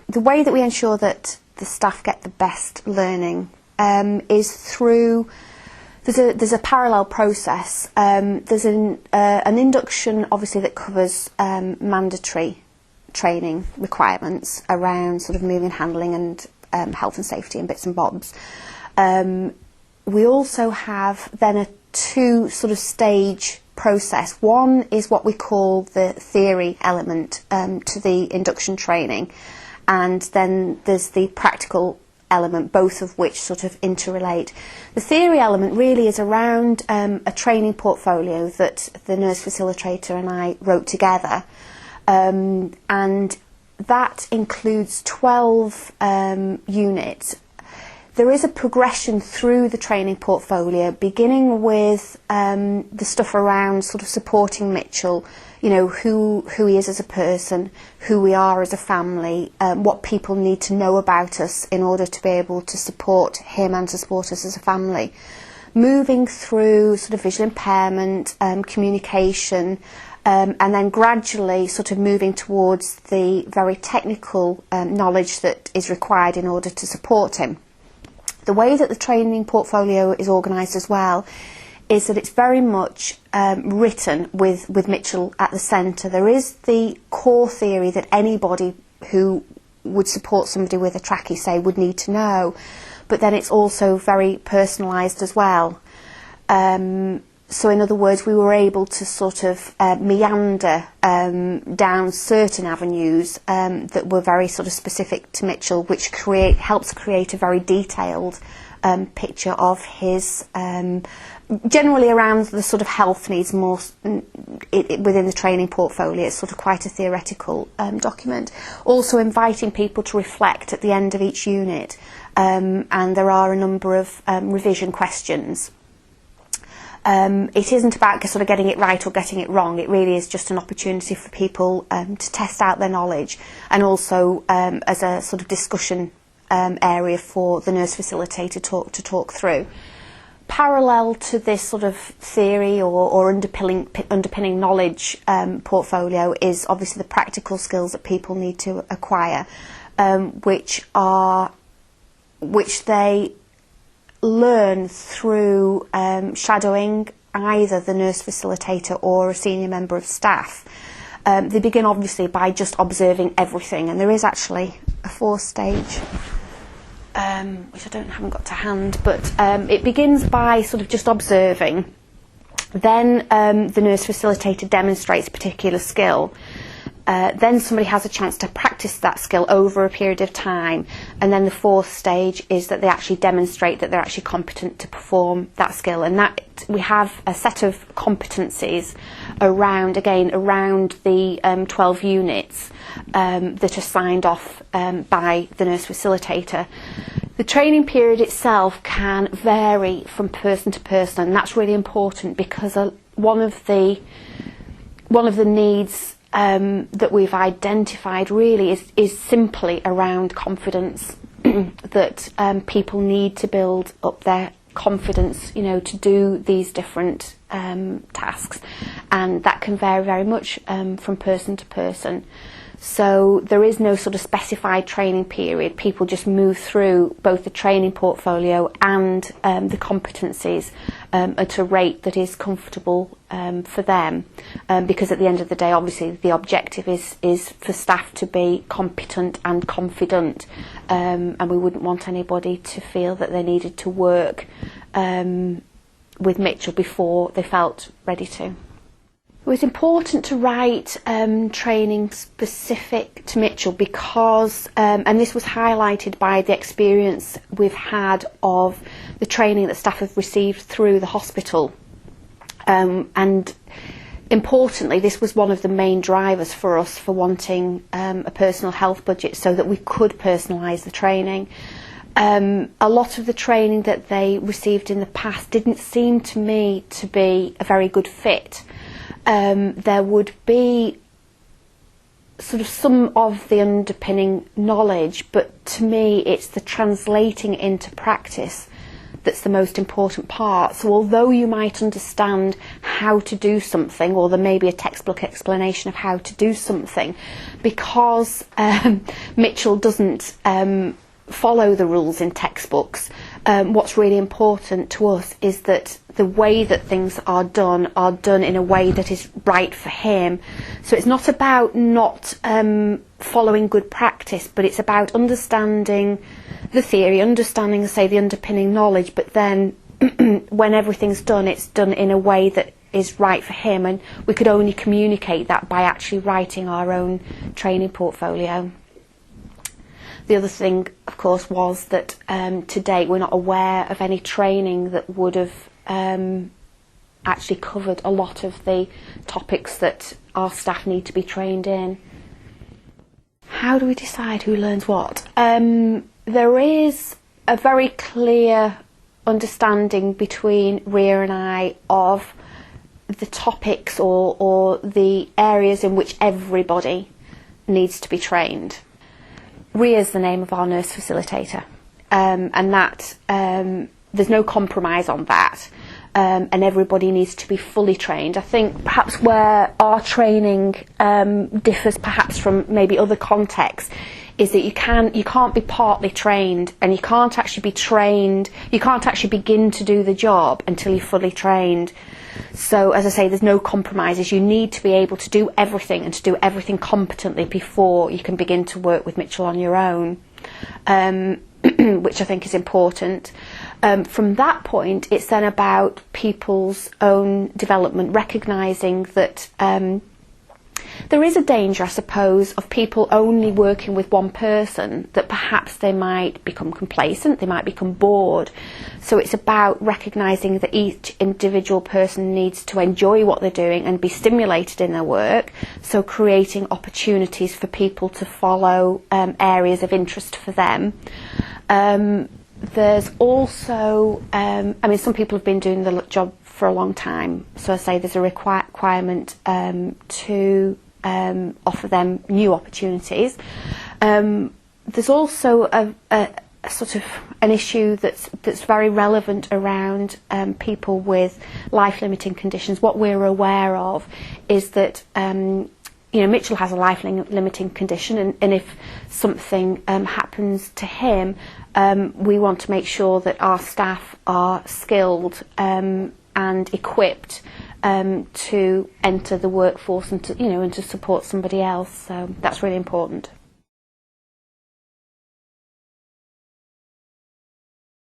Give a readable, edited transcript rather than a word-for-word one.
The way that we ensure that the staff get the best learning is through, there's a parallel process. There's an induction, obviously, that covers mandatory training requirements around sort of moving, handling and health and safety and bits and bobs. We also have then a two sort of stage process. One is what we call the theory element to the induction training, and then there's the practical element, both of which sort of interrelate. The theory element really is around a training portfolio that the nurse facilitator and I wrote together, and that includes 12 units. There is a progression through the training portfolio, beginning with the stuff around sort of supporting Mitchell, you know, who he is as a person, who we are as a family, what people need to know about us in order to be able to support him and to support us as a family. Moving through sort of visual impairment, communication, and then gradually sort of moving towards the very technical knowledge that is required in order to support him. The way that the training portfolio is organised as well is that it's very much written with Mitchell at the centre. There is the core theory that anybody who would support somebody with a trachea, say, would need to know, but then it's also very personalised as well. So in other words, we were able to sort of meander down certain avenues that were very sort of specific to Mitchell, which helps create a very detailed picture of his, generally around the sort of health needs more within the training portfolio. It's sort of quite a theoretical document. Also inviting people to reflect at the end of each unit, and there are a number of revision questions. It isn't about sort of getting it right or getting it wrong. It really is just an opportunity for people to test out their knowledge, and also as a sort of discussion area for the nurse facilitator to talk through. Parallel to this sort of theory or underpinning knowledge portfolio is obviously the practical skills that people need to acquire, which they learn through shadowing either the nurse facilitator or a senior member of staff. They begin obviously by just observing everything, and there is actually a 4-stage, which I haven't got to hand, but it begins by sort of just observing. Then the nurse facilitator demonstrates a particular skill. Then somebody has a chance to practice that skill over a period of time, and then the 4th stage is that they actually demonstrate that they're actually competent to perform that skill, and that we have a set of competencies around the 12 units that are signed off by the nurse facilitator. The training period itself can vary from person to person, and that's really important because one of the needs that we've identified really is simply around confidence. That people need to build up their confidence, you know, to do these different tasks, and that can vary very much from person to person. So there is no sort of specified training period. People just move through both the training portfolio and the competencies at a rate that is comfortable for them, because at the end of the day, obviously, the objective is for staff to be competent and confident, and we wouldn't want anybody to feel that they needed to work with Mitchell before they felt ready to. It was important to write training specific to Mitchell because, and this was highlighted by the experience we've had of the training that staff have received through the hospital. And importantly, this was one of the main drivers for us for wanting a personal health budget so that we could personalise the training. A lot of the training that they received in the past didn't seem to me to be a very good fit. There would be sort of some of the underpinning knowledge, but to me it's the translating into practice that's the most important part. So although you might understand how to do something, or there may be a textbook explanation of how to do something, because Mitchell doesn't follow the rules in textbooks, what's really important to us is that the way that things are done in a way that is right for him. So it's not about not following good practice, but it's about understanding the theory, understanding, say, the underpinning knowledge, but then when everything's done, it's done in a way that is right for him, and we could only communicate that by actually writing our own training portfolio. The other thing, of course, was that to date we're not aware of any training that would have actually covered a lot of the topics that our staff need to be trained in. How do we decide who learns what? There is a very clear understanding between Ria and I of the topics or the areas in which everybody needs to be trained. Ria is the name of our nurse facilitator, and that there's no compromise on that, and everybody needs to be fully trained. I think perhaps where our training differs perhaps from maybe other contexts is that you can't be partly trained, and you can't actually be trained, you can't actually begin to do the job until you're fully trained. So, as I say, there's no compromises. You need to be able to do everything and to do everything competently before you can begin to work with Mitchell on your own, which I think is important. From that point, it's then about people's own development, recognising that there is a danger, I suppose, of people only working with one person, that perhaps they might become complacent, they might become bored. So it's about recognising that each individual person needs to enjoy what they're doing and be stimulated in their work, so creating opportunities for people to follow areas of interest for them. There's also, some people have been doing the job for a long time, so I say there's a requirement to offer them new opportunities. There's also a sort of an issue that's very relevant around people with life-limiting conditions. What we're aware of is that Mitchell has a life-limiting condition, and if something happens to him, we want to make sure that our staff are skilled and equipped to enter the workforce and to support somebody else. So that's really important.